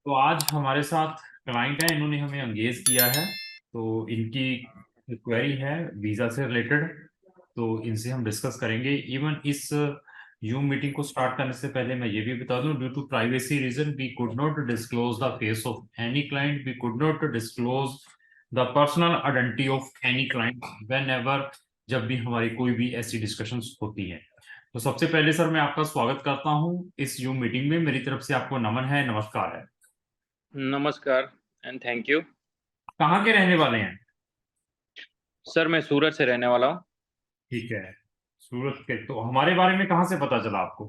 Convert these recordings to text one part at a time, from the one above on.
तो आज हमारे साथ क्लाइंट है, इन्होंने हमें एंगेज किया है। तो इनकी क्वेरी है वीजा से रिलेटेड। तो इनसे हम डिस्कस करेंगे। इवन इस यूम मीटिंग को स्टार्ट करने से पहले मैं ये भी बता दूं, due to privacy reason we could not disclose the face of any client, we could not disclose the personal identity of any client whenever, जब भी हमारी कोई भी ऐसी डिस्कशंस होती हैं। तो सबसे पहले सर मैं आपका स्वागत करता हूं इस यूम मीटिंग में। मेरी तरफ से आपको नमन है, नमस्कार है। नमस्कार एंड थैंक यू। कहाँ के रहने वाले हैं? सर मैं सूरत से रहने वाला हूँ। ठीक है, सूरत के। तो हमारे बारे में कहाँ से पता चला आपको?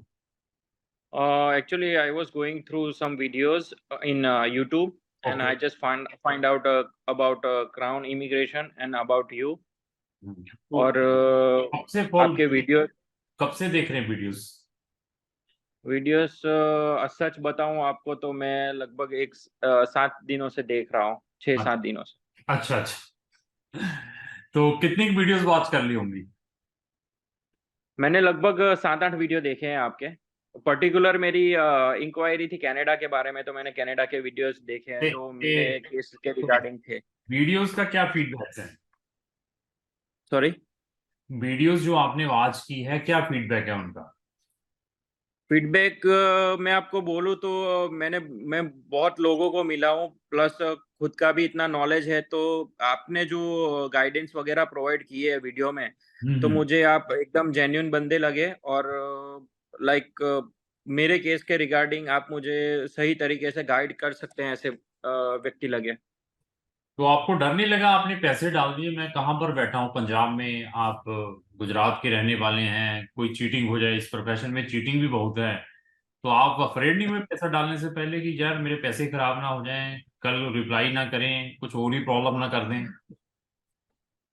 Actually I was going through some videos in YouTube and okay. I just find out about crown immigration and about you. तो और कब से फॉलो, आपके वीडियो कब से देख रहे हैं वीडियोस? वीडियोस सच बताऊं आपको तो मैं लगभग 7 दिनों से देख रहा हूँ, 6-7 दिनों से। अच्छा अच्छा। तो कितनी वीडियोस वॉच कर ली होंगी? मैंने लगभग 7-8 वीडियो देखे हैं आपके। पर्टिकुलर मेरी इंक्वायरी थी कनाडा के बारे में, तो मैंने कनाडा के वीडियोस देखे हैं जो मेरे केस के रिगार्डिंग थे। वीडियोस का क्या फीडबैक है? सॉरी। वीडियोस जो आपने वॉच की है, क्या फीडबैक है उनका? फीडबैक मैं आपको बोलूँ तो मैं बहुत लोगों को मिला हूँ, प्लस खुद का भी इतना नॉलेज है, तो आपने जो गाइडेंस वगैरह प्रोवाइड की है वीडियो में, तो हम्म। मुझे आप एकदम जेन्युइन बंदे लगे। और लाइक मेरे केस के रिगार्डिंग आप मुझे सही तरीके से गाइड कर सकते हैं, ऐसे व्यक्ति लगे। तो आपको डर नहीं लगा? आपने पैसे डाल दिए, मैं कहाँ पर बैठा हूँ पंजाब में, आप गुजरात के रहने वाले हैं, कोई चीटिंग हो जाए, इस प्रोफेशन में चीटिंग भी बहुत है। तो आप अफ्रेड नहीं हुए पैसा डालने से पहले कि यार मेरे पैसे खराब ना हो जाएं, कल रिप्लाई ना करें, कुछ और ही प्रॉब्लम ना कर दें?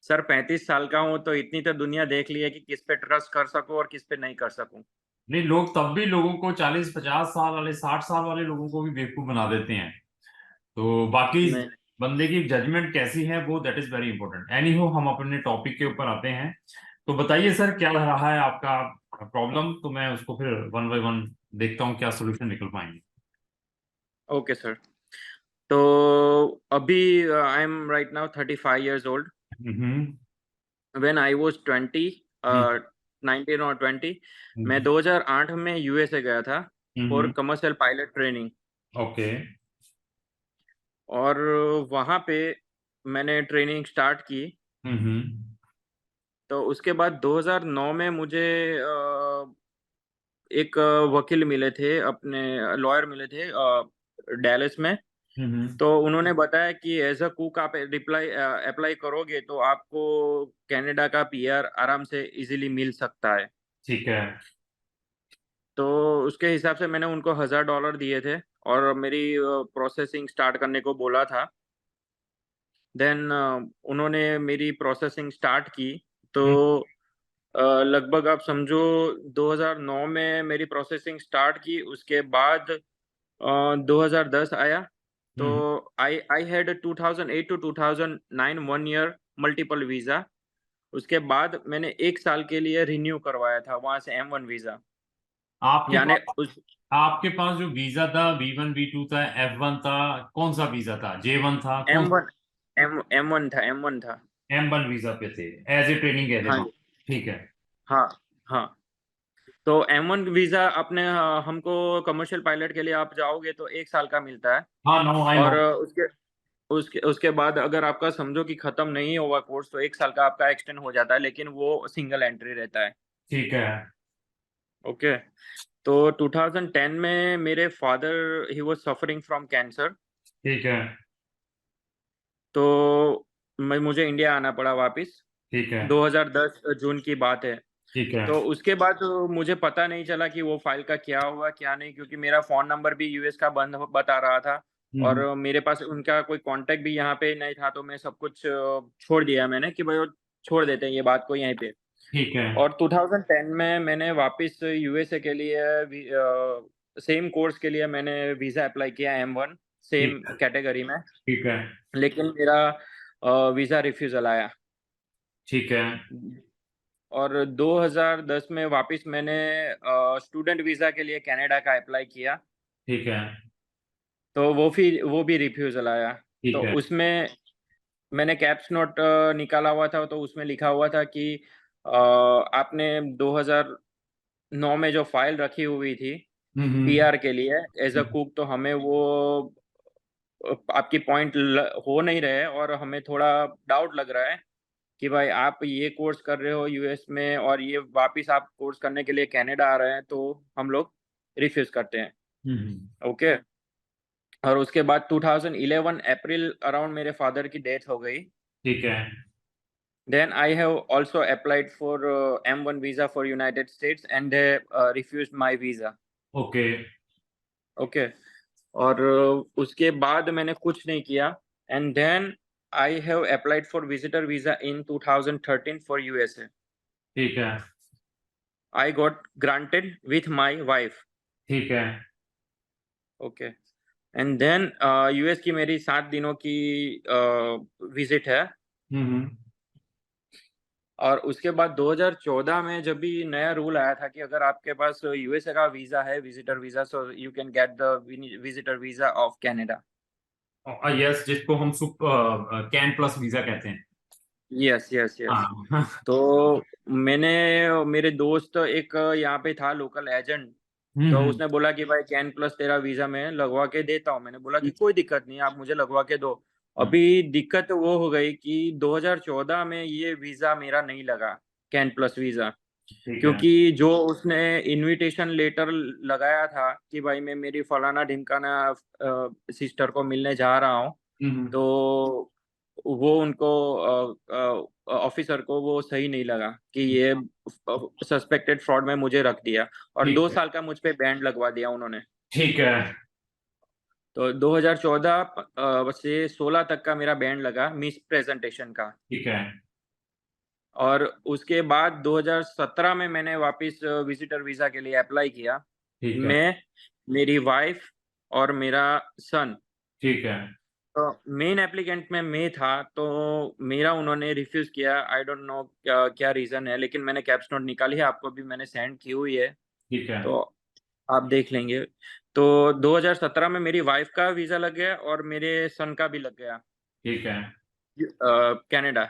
सर 35 साल का हूँ, तो इतनी तो दुनिया देख ली है कि किस पे ट्रस्ट कर सकूँ और किस पे नहीं कर सकूँ। नहीं, लोग तब भी लोगों को 40-50 साल वाले, 60 साल वाले लोगों को भी बेवकूफ बना देते हैं। तो बाकी नहीं। बंदे की जजमेंट कैसी है वो, that is very important. Any हो, हम अपने टॉपिक के ऊपर आते हैं। तो बताइए सर, क्या रहा है आपका प्रॉब्लम? तो मैं उसको फिर वन बाय वन देखता हूँ क्या सोल्यूशन निकल पाएंगे। Okay sir. तो अभी I am right now 35 years old. Hmm. When I was 20, हम्म। 19 और 20, मैं हम्म। 2008 में यूएसए गया था for hmm. Commercial pilot training. Okay. और वहाँ पे मैंने ट्रेनिंग स्टार्ट की। हम्म। तो उसके बाद 2009 में मुझे एक वकील मिले थे, अपने लॉयर मिले थे डैलस में। हम्म। तो उन्होंने बताया कि एज़ अ कुक आप अप्लाई करोगे तो आपको कनाडा का पीआर आराम से इज़िली मिल सकता है। ठीक है। तो उसके हिसाब से मैंने उनको $1000 दिए थे और मेरी प्रोसेसिंग स्टार्ट करने को बोला था। देन उन्होंने मेरी प्रोसेसिंग स्टार्ट की। तो हम्म। लगभग आप समझो 2009 में मेरी प्रोसेसिंग स्टार्ट की। उसके बाद 2010 आया। तो hmm. I I had 2008 to 2009 1 year multiple visa. उसके बाद मैंने 1 साल के लिए रिन्यू करवाया था वहाँ से M1 वीज़ा। आपके यानी पास उस आपके पास जो वीजा था, V1 V2 था, F1 था, कौन सा वीजा था? J1 था, कौन? M1 M1 था, M1 था। M1 वीजा पे थे, एज ए ट्रेनिंग हाँ एलिमेंट। जी। ठीक है। हाँ, हाँ। तो M1 वीज़ा अपने हमको कमर्शियल पायलट के लिए आप जाओगे तो 1 साल का मिलता है। हाँ, नो आई नो। और उसके उसके उसके बाद अगर आपका समझो कि खत्म नहीं हुआ कोर्स, तो 1 साल का आपका एक्सटेंड हो जाता है, लेकिन वो सिंगल एंट्री रहता है। ठीक है। ओके। तो 2010 में मेरे father he was suffering from cancer. ठीक है। तो मुझे इंडिया आना पड़ा वापिस। ठीक है। 2010 जून की बात है। ठीक है। तो उसके बाद मुझे पता नहीं चला कि वो फ़ाइल का क्या हुआ, क्या नहीं, क्योंकि मेरा फ़ोन नंबर भी यूएस का बंद बता रहा था। और हम्म। मेरे पास उनका कोई कॉन्टैक्ट भी यहाँ पे नहीं था, तो मैं सब कुछ छोड़ दिया मैंने कि भाई वो छोड़ देते हैं ये बात को यहीं पे। ठीक है। और 2010 में मैंने वापस यूएसए के लिए सेम कोर्स के लिए मैंने वीज़ा अप्लाई किया M1 ठीक सेम है। कैटेगरी में। ठीक है। लेकिन मेरा वीज़ा रिफ्यूज़ल आया। ठीक है। और 2010 में वापस मैंने स्टूडेंट वीज़ा के लिए कनाडा का अप्लाई किया। ठीक है। तो वो भी रिफ्यूज़ल आया। ठीक तो है। उसमें मैंने कैप्स नोट निकाला हुआ था, तो उसमें लिखा हुआ था कि आपने 2009 में जो फ़ाइल रखी हुई थी पीआर के लिए एज़ अ हम्म, कुक, तो हमें वो आपकी पॉइंट हो नहीं रहे और हमें थोड़ा डाउट लग रहा है कि भाई आप ये कोर्स कर रहे हो यूएस में और ये वापिस आप कोर्स करने के लिए कनाडा आ रहे हैं, तो हम लोग रिफ्यूज़ करते हैं। हम्म, ओके। और उसके बाद 2011 अप्रैल अराउंड मेरे फादर की डेथ हो गई। ठीक है। Then I have also applied for M1 visa for United States and they refused my visa. Okay. Okay. और उसके बाद मैंने कुछ नहीं किया and then I have applied for visitor visa in 2013 for USA. ठीक है। I got granted with my wife. ठीक है। ओके। एंड देन यूएस की मेरी 7 दिनों की विजिट है। हम्म। और उसके बाद 2014 में जब भी नया रूल आया था कि अगर आपके पास यूएसए का वीज़ा है, visitor visa, so you can get the visitor visa of Canada. Yes, जिसको हम कैन प्लस वीजा कहते हैं। Yes, yes, yes. हाँ। तो मैंने मेरे दोस्त एक यहाँ पे था लोकल एजेंट, तो हम्म। उसने बोला कि भाई कैन प्लस तेरा वीज़ा मैं लगवा के देता हूँ। मैंने बोला कि कोई दिक्कत नहीं है, आप मुझे लगवा के दो। हम्म, अभी दिक्कत वो हो गई कि 2014 में ये वीज़ा मेरा नहीं लगा, कैन प्लस वीज़ा। ठीक है। क्योंकि जो उसने इनविटेशन लेटर लगाया था कि भाई मैं मेरी फलाना ढिमकाना सिस्टर को मिलने जा रहा हूँ, हम्म। तो वो उनको ऑफिसर को वो सही नहीं लगा कि ये सस्पेक्टेड फ्रॉड में मुझे रख दिया और ठीक 2 है। साल का मुझ पे बैन लगवा दिया उन्होंने। ठीक है। तो 2014 से 16 तक का मेरा बैन लगा मिस प्रेजेंटेशन का। ठीक है। और उसके बाद 2017 में मैंने वापस विज़िटर वीज़ा के लिए अप्लाई किया। ठीक है। मैं, मेरी वाइफ़ और मेरा सन। ठीक है। तो मेन एप्लीकेंट में मैं था, तो मेरा उन्होंने रिफ्यूज़ किया। आई डोंट नो क्या क्या रीज़न है, लेकिन मैंने कैप्स नोट निकाली है, आपको भी मैंने सेंड की हुई है, ठीक है। तो आप देख लेंगे। तो 2017 में मेरी वाइफ़ का वीज़ा लग गया और मेरे सन का भी लग गया ठीक है। कनाडा।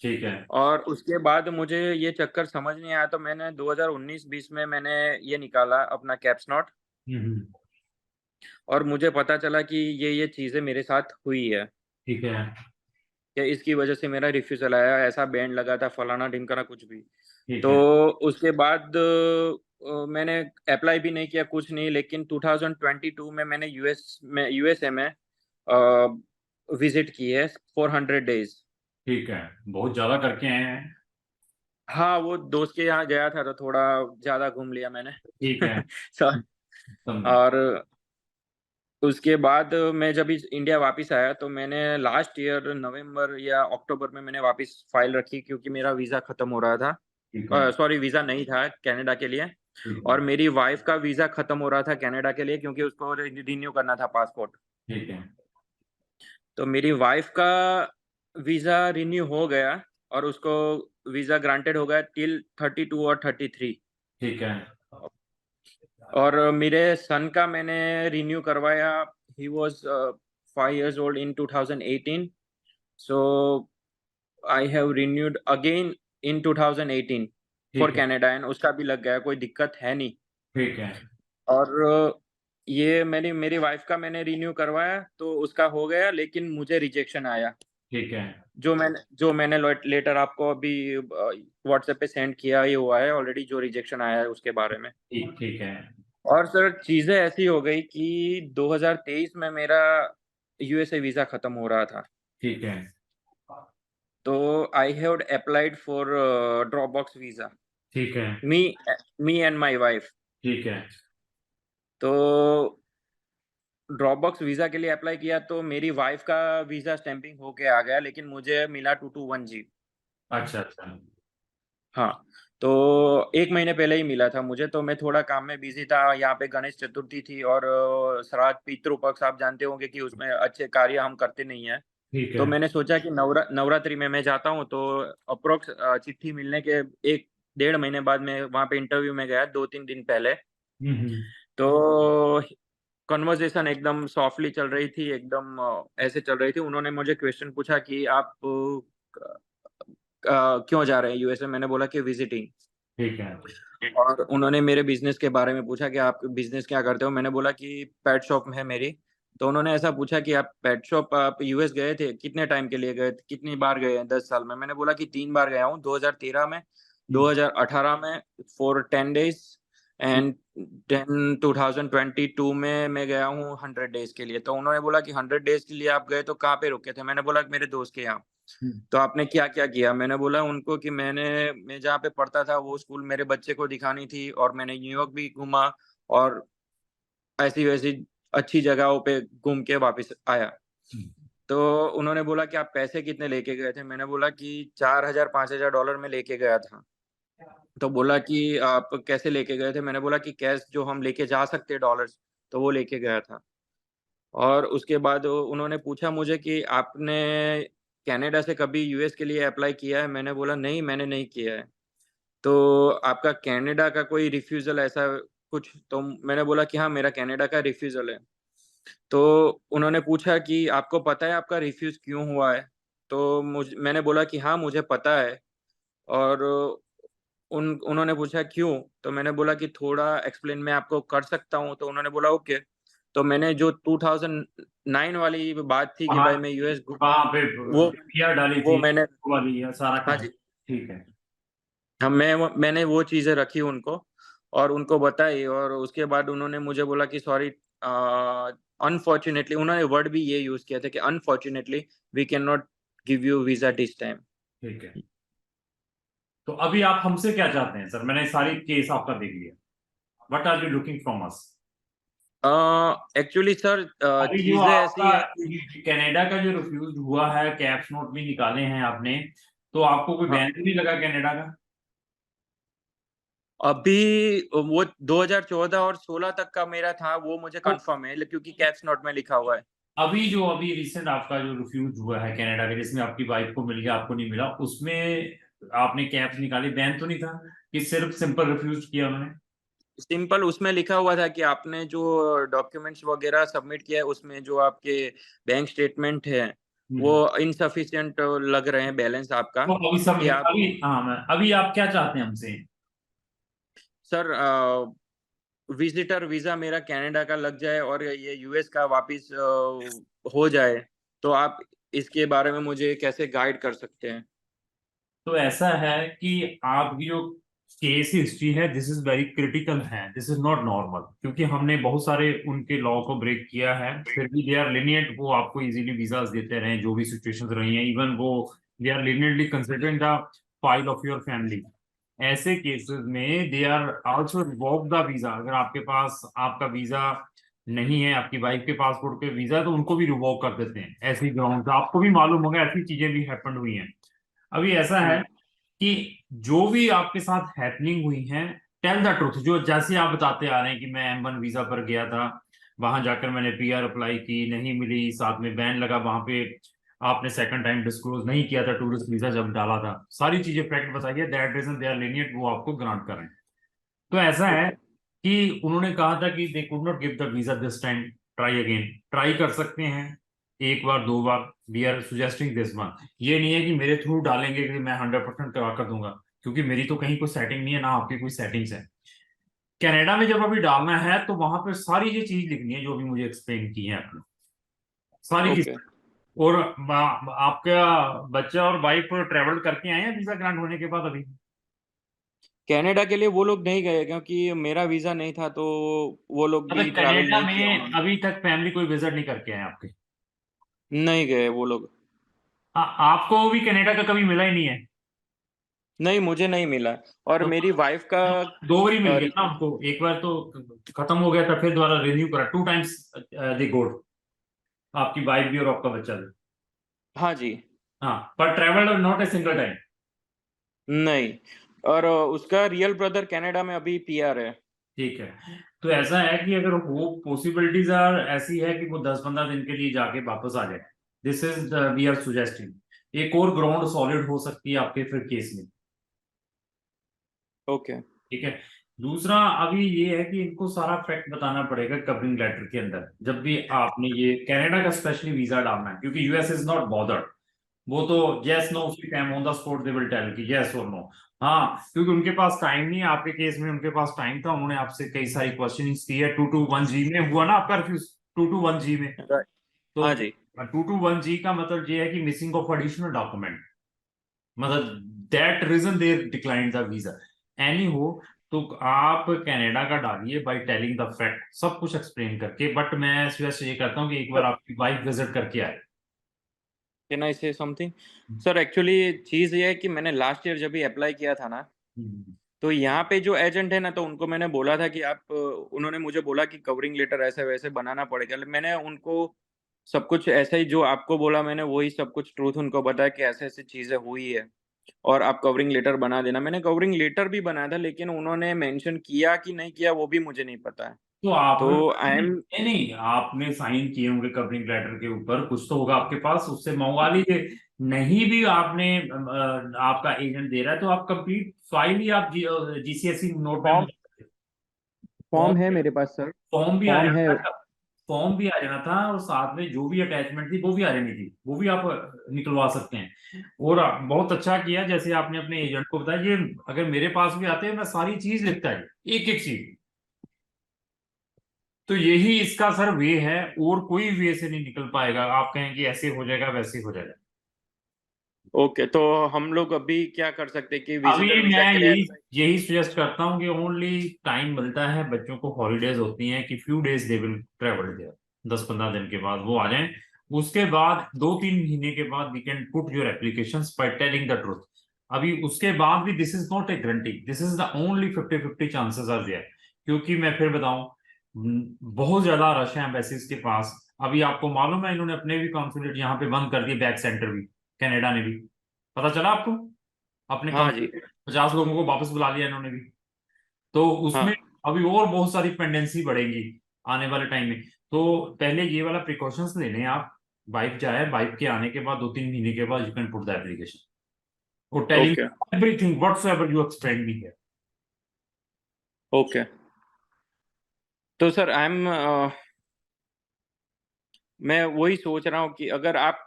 ठीक है। और उसके बाद मुझे ये चक्कर समझ नहीं आया, तो मैंने 2019-20 में मैंने ये निकाला अपना कैप्स नॉट हम्म। और मुझे पता चला कि ये चीज़ें मेरे साथ हुई है, ठीक है। कि इसकी वज़ह से मेरा रिफ्यूज़ल आया, ऐसा बैंड लगा था, फलाना-ढिमकाना कुछ भी। ठीक तो है। उसके बाद मैंने अप्लाई भी नहीं किया, कुछ नहीं, लेकिन 2022 में मैंने यूएसए में विज़िट की है 400 डेज़। ठीक है। बहुत ज्यादा करके आए हैं। हाँ, वो दोस्त के यहाँ गया था तो थोड़ा ज़्यादा घूम लिया मैंने। ठीक है। स समझा। और उसके बाद मैं जब इस इंडिया वापस आया, तो मैंने लास्ट ईयर नवंबर या अक्टूबर में मैंने वापस फ़ाइल रखी, क्योंकि मेरा वीज़ा खत्म हो रहा था। ठीक है। सॉरी, वीज़ा नहीं था कनाडा के लिए। ठीक है। और मेरी वाइफ़ का वीज़ा खत्म हो रहा था कनाडा के लिए, क्योंकि उसको रिन्यू करना था पासपोर्ट। ठीक है। तो मेरी वाइफ़ का वीज़ा रिन्यू हो गया और उसको वीज़ा ग्रांटेड हो गया टिल 32 और 33। ठीक है। और मेरे सन का मैंने रिन्यू करवाया। He was 5 years old in 2018, so I have renewed again in 2018 for ठीक है। कनाडा एंड उसका भी लग गया, कोई दिक्कत है नहीं। ठीक है। और ये मेरी वाइफ़ का मैंने रिन्यू करवाया तो उसका हो गया, लेकिन मुझे रिजेक्शन आया। ठीक है। जो मैंने लेटर आपको अभी व्हाट्सएप पे सेंड किया ही हुआ है ऑलरेडी, जो रिजेक्शन आया है उसके बारे में। ठीक ठीक है। और सर चीज़ें ऐसी हो गई कि 2023 में मेरा यूएसए वीज़ा खत्म हो रहा था। ठीक है। तो आई have applied for Dropbox visa, ठीक है। मी मी एंड माय वाइफ। ठीक है। तो ड्रॉपबॉक्स वीज़ा के लिए अप्लाई किया तो मेरी वाइफ का वीज़ा स्टैम्पिंग होके आ गया, लेकिन मुझे मिला 221G। अच्छा अच्छा। हाँ, तो 1 महीने पहले ही मिला था मुझे, तो मैं थोड़ा काम में बिज़ी था, यहाँ पे गणेश चतुर्थी थी और श्राद्ध पितृ पक्ष आप जानते होंगे कि उसमें अच्छे कार्य हम करते नहीं हैं। ठीक तो है। मैंने सोचा कि नवरात्रि में मैं जाता हूँ, तो अप्रॉक्स चिट्ठी मिलने के 1 डेढ़ महीने बाद मैं वहाँ पे इंटरव्यू में गया 2-3 दिन पहले। हम्म। तो कन्वर्सेशन एकदम सॉफ्टली चल रही थी, एकदम ऐसे चल रही थी। उन्होंने मुझे क्वेश्चन पूछा कि आप क्यों जा रहे हैं यूएसए? मैंने बोला कि विजिटिंग। ठीक है। और उन्होंने मेरे बिजनेस के बारे में पूछा कि आप बिजनेस क्या करते हो? मैंने बोला कि पेट शॉप है मेरी। तो उन्होंने ऐसा पूछा कि आप पेट शॉप, आप यूएस गए थे, कितने टाइम के लिए गए थे, कितनी बार गए हैं 10 साल में? मैंने बोला कि 3 बार गया हूँ, 2013 में, 2018 में फॉर 10 डेज, एंड 2022 में मैं गया हूँ 100 डेज के लिए। तो उन्होंने बोला कि 100 डेज के लिए आप गए तो कहाँ पे रुके थे? मैंने बोला कि मेरे दोस्त के यहाँ। तो आपने क्या-क्या किया? मैंने बोला उनको कि मैं जहाँ पे पढ़ता था वो स्कूल मेरे बच्चे को दिखानी थी, और मैंने न्यूयॉर्क भी घूमा, और ऐसी-वैसी अच्छी जगहों पे घूम के वापस आया। तो उन्होंने बोला कि आप पैसे कितने लेके गए थे? मैंने बोला कि 4000 $5000 मैं लेके गया था। तो बोला कि आप कैसे लेके गए थे? मैंने बोला कि कैश जो हम लेके जा सकते हैं डॉलर्स, तो वो लेके गया था। और उसके बाद उन्होंने पूछा मुझे कि आपने कनाडा से कभी यूएस के लिए अप्लाई किया है? मैंने बोला नहीं, मैंने नहीं किया है। तो आपका कनाडा का कोई रिफ्यूज़ल ऐसा कुछ? तो मैंने बोला कि हाँ, मेरा कनाडा का रिफ्यूज़ल है। तो उन्होंने पूछा कि आपको पता है आपका रिफ्यूज़ क्यों हुआ है? तो मैंने बोला कि हाँ, मुझे पता है। और उन्होंने पूछा क्यों? तो मैंने बोला कि थोड़ा एक्सप्लेन मैं आपको कर सकता हूँ। तो उन्होंने बोला ओके। तो मैंने जो 2009 वाली बात थी कि वहाँ भाई मैं यूएस वहाँ पे वो पीआर डाली वो थी मैंने वाली है सारा हाँ कहानी। जी। ठीक है। हाँ, मैंने वो चीज़ें रखी उनको, और उनको बताई, और उसके बाद उन्होंने मुझे बोला कि सॉरी, अनफॉर्च्यूनेटली उन्होंने वर्ड भी ये यूज़ किया था कि unfortunately we can not give you visa this time. ठीक है। तो अभी आप हमसे क्या चाहते हैं सर? मैंने सारी केस आपका देख लिया। What are you looking from us? Actually sir, अभी जो चीज़ें ऐसी आपका हैं कि कनाडा का जो रिफ्यूज हुआ है, कैप्स नोट भी निकाले हैं आपने, तो आपको कोई हाँ, बैन तो नहीं लगा कनाडा का? अभी वो 2014 और 16 तक का मेरा था, वो मुझे तो कन्फर्म है क्योंकि कैप्स नोट में लिखा हुआ है। अभी रिसेंट आपका जो रिफ्यूज हुआ है कनाडा का, जिसमें आपकी वाइफ को मिल गया, आपको नहीं मिला, उसमें आपने कैप्स निकाली, बैन तो नहीं था कि सिर्फ सिंपल रिफ्यूज किया उन्होंने? सिंपल उसमें लिखा हुआ था कि आपने जो डॉक्यूमेंट्स वगैरह सबमिट किया है, उसमें जो आपके बैंक स्टेटमेंट है, वो हम्म। इनसफिशिएंट लग रहे हैं बैलेंस आपका, तो अभी सब कि आप अभी हाँ, मैं अभी आप क्या चाहते हैं हमसे? सर विज़िटर वीज़ा मेरा कनाडा का लग जाए और ये यूएस का वापिस हो जाए, तो आप इसके बारे में मुझे कैसे गाइड कर सकते हैं? तो ऐसा है कि आपकी जो केस हिस्ट्री है, दिस इज वेरी क्रिटिकल है, दिस इज नॉट नॉर्मल, क्योंकि हमने बहुत सारे उनके लॉ को ब्रेक किया है, फिर भी दे आर लिनिएंट, वो आपको इजीली वीजास देते रहे जो भी सिचुएशंस रही हैं, इवन वो they are leniently considering the file of your family. ऐसे केसेस में they are also revoke the visa. अगर आपके पास आपका वीजा नहीं है, आपकी वाइफ के पासपोर्ट पे वीजा है, तो उनको भी रिवोक कर देते हैं ऐसी ग्राउंड। आपको भी मालूम होगा, ऐसी चीजें भी हैपन हुई हैं। अभी ऐसा है हुँ, कि जो भी आपके साथ हैपनिंग हुई है, टेल द ट्रुथ। जो जैसे आप बताते आ रहे हैं कि मैं M1 वीजा पर गया था, वहां जाकर मैंने पीआर अप्लाई की, नहीं मिली, साथ में बैन लगा, वहां पे आपने सेकंड टाइम डिस्क्लोज नहीं किया था टूरिस्ट वीजा जब डाला था, सारी चीजें फैक्ट बताइए, that reason they are lenient, वो आपको ग्रांट कर रहे हैं। तो ऐसा है ओके, कि उन्होंने कहा था कि they could not give the visa this time, try again. Try कर सकते हैं एक बार दो बार, वी आर सुजेस्टिंग दिस वन। ये नहीं है कि मेरे थ्रू डालेंगे कि मैं 100% करा कर दूंगा, क्योंकि मेरी तो कहीं कोई सेटिंग नहीं है, ना आपकी कोई सेटिंग्स है। कनाडा में जब अभी डालना है तो वहां पर सारी ये चीज लिखनी है जो भी मुझे एक्सप्लेन की है आपने, सारी की। ओके। और आपका बच्चा और वाइफ ट्रेवल करके आए हैं वीजा ग्रांट होने के बाद अभी? कनाडा के लिए वो लोग नहीं गए क्योंकि मेरा वीज़ा नहीं था, तो वो लोग भी मतलब ट्रैवल कनाडा नहीं किया में उन्होंने। अभी तक फैमिली कोई विजिट नहीं करके आए आपके? नहीं गए वो लोग। आपको भी कनाडा का कभी मिला ही नहीं है? नहीं, मुझे नहीं मिला, और तो मेरी वाइफ़ का दो बार ही मिल गया ना रिफ्यूज़। आपको, एक बार तो खत्म हो गया था, फिर दोबारा रिन्यू करा, टू टाइम्स दे गोड, आपकी वाइफ भी और आपका बच्चा भी। हाँ जी। हाँ, पर travelled not a single time? नहीं, और उसका रियल ब्रदर कनाडा में अभी पीआर है। ठीक है। तो ऐसा है कि अगर वो पॉसिबिलिटीज आर ऐसी है कि वो 10-15 दिन के लिए जाके वापस आ जाए, दिस इज वी आर सुजेस्टिंग एक और ग्राउंड सॉलिड हो सकती है आपके फिर केस में। ओके। ठीक है। दूसरा अभी ये है कि इनको सारा फैक्ट बताना पड़ेगा कवरिंग लेटर के अंदर, जब भी आपने ये कनाडा का स्पेशली वीजा डालना है, क्योंकि यूएस इज नॉट बॉदर्ड। वो तो यस नो उसी time on the spot they will tell कि यस और नो। हाँ, क्योंकि उनके पास टाइम नहीं है। आपके केस में उनके पास टाइम था, उन्होंने आपसे कई सारी क्वेश्चनिंग की है। 221G में हुआ ना आपका रिफ्यूज, 221G में। राइट। तो हाँ जी। 221G का मतलब ये है कि मिसिंग ऑफ एडिशनल डॉक्यूमेंट, मतलब that reason they decline the visa. Anyhow, तो आप कनाडा का डालिए बाय टेलिंग द फैक्ट, सब कुछ एक्सप्लेन करके। बट मैं सजेस्ट ये करता हूँ कि एक बार आपकी वाइफ विजिट करके आए। कैन आई से समथिंग? सर एक्चुअली चीज़ ये है कि मैंने लास्ट ईयर जब भी अप्लाई किया था ना, हम्म। तो यहाँ पे जो एजेंट है ना, तो उनको मैंने बोला था कि आप उन्होंने मुझे बोला कि कवरिंग लेटर ऐसे-वैसे बनाना पड़ेगा। मैंने उनको सब कुछ ऐसा ही जो आपको बोला, मैंने वही सब कुछ ट्रूथ उनको बताया कि ऐसे-ऐसे चीज़ें हुई है और आप कवरिंग लेटर बना देना। मैंने कवरिंग लेटर भी बनाया था, लेकिन उन्होंने मेंशन किया कि नहीं किया वो भी मुझे नहीं पता है। तो आपने तो आई नहीं एम नहीं नहीं, आपने साइन किए होंगे कवरिंग लेटर के ऊपर, कुछ तो होगा आपके पास, उससे मंगवा लीजिए। नहीं भी आपने आपका एजेंट दे रहा है तो आप कंप्लीट फाइल ही आप जीसीएससी नोट में फॉर्म मंगवा लीजिए। फॉर्म है फॉर्म मेरे पास सर, फॉर्म भी आ फॉर्म है। जाना था। फॉर्म भी आ जाना था, और साथ में जो भी अटैचमेंट थी वो भी आ जानी थी, वो भी आप निकलवा सकते हैं। और बहुत अच्छा किया जैसे आपने अपने एजेंट को बताया। ये अगर मेरे पास भी आते हैं, मैं सारी चीज लिखता है, एक एक चीज। तो यही इसका सर वे है, और कोई वे से नहीं निकल पाएगा। आप कहें कि ऐसे हो जाएगा वैसे हो जाएगा। ओके, तो हम लोग अभी क्या कर सकते हैं कि अभी विजिटर वीज़ा मैं के लिए यही अप्लाई? यही सजेस्ट करता हूँ कि ओनली टाइम मिलता है बच्चों को, हॉलीडेज होती हैं कि few days they will travel there, 10-15 दिन के बाद वो आ जाएं। उसके बाद 2-3 महीने के बाद we can put your applications by telling the truth. अभी उसके बाद भी this is not a guarantee, this is the only 50-50 chances are there. क्योंकि मैं फिर बताऊं, बहुत ज्यादा रश है एम्बेसीज के पास। अभी आपको मालूम है इन्होंने अपने भी कॉन्सुलेट यहाँ पे बंद कर दिए, बैक सेंटर भी, कनाडा ने भी। पता चला आपको? अपने हाँ जी। 50 लोगों को वापस बुला लिया इन्होंने भी। तो उसमें हाँ। अभी और बहुत सारी पेंडेंसी बढ़ेगी आने वाले टाइम में। तो पहले ये वाला प्रिकॉशंस लेने हैं आप। वाइफ जाए, वाइफ के आने के बाद 2-3 महीने के बाद you can put the application, और telling okay, everything whatsoever you explain me here. Okay. तो सर मैं वही सोच रहा हूँ कि अगर आप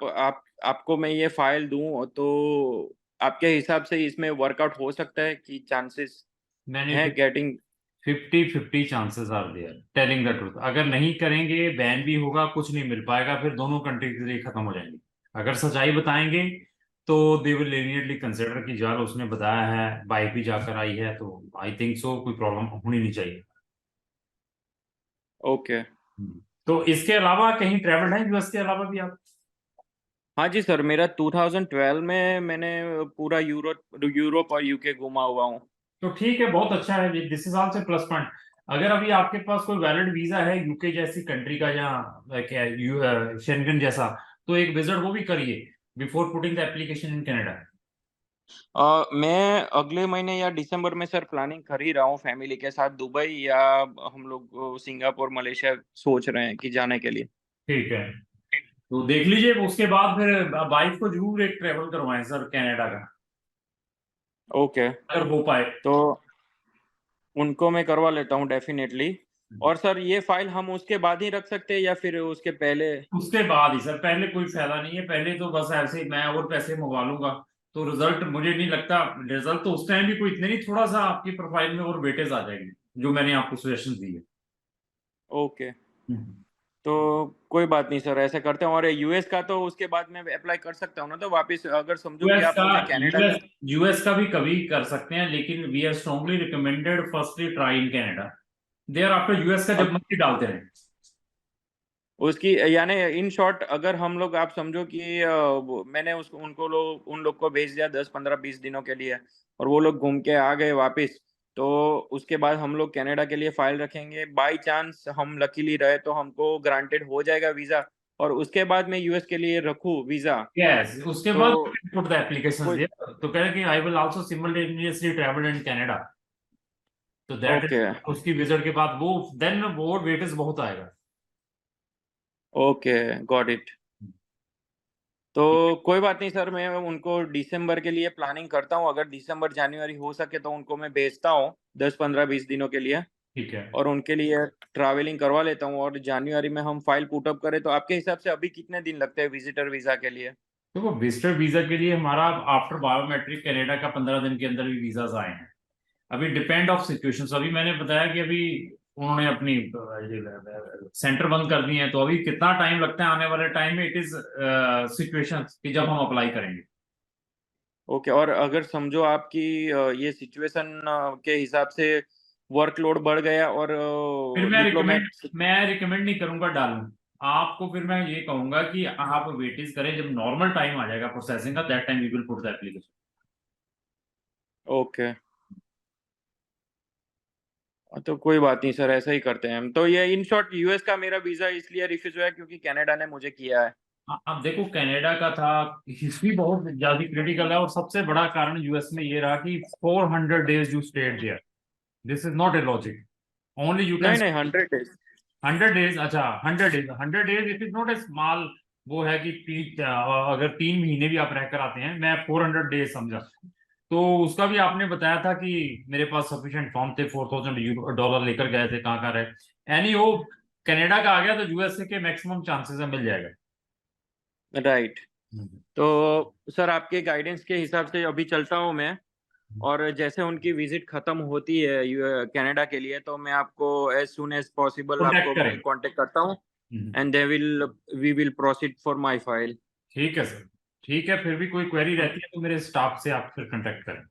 आपको मैं ये फ़ाइल दूँ, तो आपके हिसाब से इसमें वर्कआउट हो सकता है कि चांसेस मैंने है getting? 50-50 chances are there, telling the truth. अगर नहीं करेंगे बैन भी होगा, कुछ नहीं मिल पाएगा, फिर दोनों कंट्री के लिए खत्म हो जाएंगे। अगर सच्चाई बताएंगे तो दे विल लीनियरली कंसिडर कि यार उसने बताया है, बाइक भी जाकर आई है, तो आई थिंक सो कोई प्रॉब्लम होनी नहीं चाहिए। ओके। तो इसके अलावा कहीं ट्रेवल्ड है यूएस के अलावा भी आप? हाँ जी सर, मेरा 2012 में मैंने पूरा यूरोप यूरोप और यूके घूमा हुआ हूँ। तो ठीक है, बहुत अच्छा है, this is also plus point. अगर अभी आपके पास कोई वैलिड वीजा है यूके जैसी कंट्री का, या क्या शेंगन जैसा, तो एक विजिट वो भी करिए before putting the application in Canada. मैं अगले महीने या दिसंबर में सर प्लानिंग कर ही रहा हूँ फैमिली के साथ दुबई, या हम लोग सिंगापुर, मलेशिया सोच रहे हैं कि जाने के लिए। ठीक है, तो देख लीजिए। उसके बाद फिर वाइफ को जरूर एक ट्रेवल करवाएं सर कनाडा का, ओके, अगर हो पाए। तो उनको मैं करवा लेता हूँ डेफ़िनेटली। और सर ये फ़ाइल हम उसके बाद ही रख सकते हैं या फिर उसके पहले? उसके बाद ही सर, पहले कोई फायदा नहीं है। पहले तो बस ऐसे ही मैं और पैसे मंगवा लूंगा, तो रिजल्ट मुझे नहीं लगता। रिजल्ट तो उस टाइम भी कोई इतने नहीं, थोड़ा सा आपकी प्रोफाइल में और वेटेज आ जाएगी, जो मैंने आपको सजेशन दी है। ओके, तो कोई बात नहीं सर, ऐसा करते हैं। और यूएस का तो उसके बाद मैं अप्लाई कर सकता हूँ ना, तो वापस अगर समझो कि यूएस आप का मुझे कनाडा यूएस का। यूएस का भी कभी कर सकते हैं, लेकिन we are strongly recommended firstly try in Canada, thereafter US का अ, जब मर्जी डालते रहे। उसकी यानी इन शॉर्ट, अगर हम लोग आप समझो कि मैंने उन लोग को भेज दिया 10, 15, 20 दिनों के लिए, और वो लोग घूम के आ गए वापस, तो उसके बाद हम लोग कनाडा के लिए फाइल रखेंगे। बाय चांस हम लकीली रहे तो हमको ग्रांटेड हो जाएगा वीजा, और उसके बाद मैं यूएस के लिए रखूँ वीजा। यस, उसके तो बाद पुट द एप्लीकेशंस कोई देयर, तो कह रहे कि I will also simultaneously travel in Canada, तो दैट इज, ओके, उसकी विजिट के बाद वो देन वो वेटेज बहुत आएगा। Okay, got it. तो कोई बात नहीं सर, मैं उनको दिसंबर के लिए प्लानिंग करता हूँ, अगर दिसंबर जनवरी हो सके तो उनको मैं भेजता हूँ 10-15-20 दिनों के लिए, ठीक है। और उनके लिए ट्रैवलिंग करवा लेता हूँ, और जनवरी में हम फाइल पुट अप करें तो आपके हिसाब से अभी कितने दिन लगते हैं विजिटर वीजा के लिए? देखो विजिटर वीजा के लिए हमारा आफ्टर बायोमेट्रिक कनाडा का 15 दिन के अंदर भी वीजाज आए हैं। अभी डिपेंड ऑफ सिचुएशन। अभी मैंने बताया कि अभी उन्होंने अपनी सेंटर बंद कर दिए हैं, तो अभी कितना टाइम लगता है आने वाले टाइम में, इट इज सिचुएशन कि जब हम अप्लाई करेंगे। ओके, और अगर समझो आपकी ये सिचुएशन के हिसाब से वर्कलोड बढ़ गया और फिर डिप्लोमेट। मैं रिकमेंड नहीं करूंगा डालूं आपको। फिर मैं ये कहूंगा कि आप वेटिंग करें, जब नॉर्मल टाइम आ जाएगा प्रोसेसिंग का, that time we will put the application. Okay, तो कोई बात नहीं सर, ऐसा ही करते हैं हम। तो ये इन शॉर्ट यूएस का मेरा वीजा इसलिए रिफ्यूज हुआ है क्योंकि कनाडा ने मुझे किया है। अब देखो कनाडा का था, हिस्ट्री बहुत ज्यादा क्रिटिकल है, और सबसे बड़ा कारण यूएस में ये रहा कि 400 days you stayed there. This is not a logic. Only you can नहीं नहीं, 100 डेज। 100 days। अच्छा 100 days, 100 days it is not A small. वो है कि अगर 3 महीने भी आप रहकर आते हैं, मैं 400 days समझा। तो उसका भी आपने बताया था कि मेरे पास सफिशिएंट फॉर्म थे, $4,000 लेकर गए थे, कहाँ कहाँ रहे। एनी हो, कनाडा का आ गया तो यूएसए के मैक्सिमम चांसेस है मिल जाएगा। राइट। हम्म। तो सर आपके गाइडेंस के हिसाब से अभी चलता हूँ मैं, और जैसे उनकी विजिट खत्म होती है कनाडा के लिए तो मैं आपको as soon as possible contact आपको करें। कांटेक्ट करता हूँ, and they will we will proceed for my file. ठीक है सर। ठीक है, फिर भी कोई क्वेरी रहती है तो मेरे स्टाफ से आप फिर कांटेक्ट करें।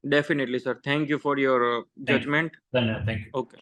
Definitely sir, thank you for your thank you. Judgement. धन्यवाद। Thank you. ओके।